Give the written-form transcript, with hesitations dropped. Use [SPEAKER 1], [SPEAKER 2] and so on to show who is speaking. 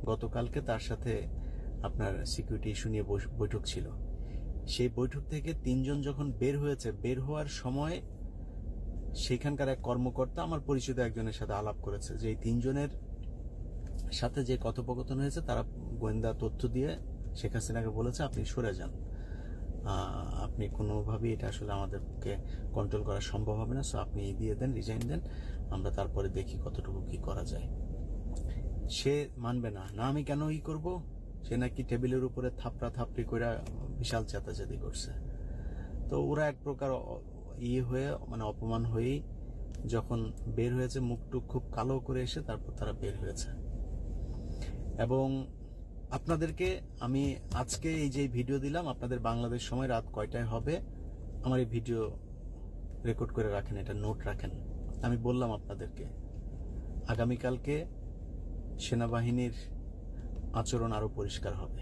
[SPEAKER 1] গতকালকে তার সাথে আপনার সিকিউরিটি ইস্যু নিয়ে বৈঠক ছিল। সেই বৈঠক থেকে 3 জন যখন বের হয়েছে, বের হওয়ার সময় সেখানকার এক কর্মকর্তা আমার পরিচিত একজনের সাথে আলাপ করেছে যে এই 3 জনের সাথে যে কথোপকথন হয়েছে, তারা গোয়েন্দা তথ্য দিয়ে শেখ হাসিনাকে বলেছে আপনি সরে যান, আপনি কোনোভাবেই এটা আসলে আমাদেরকে কন্ট্রোল করা সম্ভব হবে না, সো আপনি দিয়ে দেন, রিজাইন দেন, আমরা তারপরে দেখি কতটুকু কি করা যায়। সে মানবে না, না আমি কেন করব, সে নাকি টেবিলের উপরে থাপড়া থাপড়ি করে বিশাল চেতাচেতি করছে। তো ওরা এক প্রকার হয়ে মানে অপমান হয়েই যখন বের হয়েছে, মুখটুক খুব কালো করে এসে তারপর তারা বের হয়েছে। এবং আপনাদেরকে আমি আজকে এই যে ভিডিও দিলাম, আপনাদের বাংলাদেশ সময় রাত কয়টায় হবে আমার এই ভিডিও রেকর্ড করে রাখেন, এটা নোট রাখেন। আমি বললাম আপনাদেরকে আগামীকালকে সেনাবাহিনীর আচরণ আরো পরিষ্কার হবে।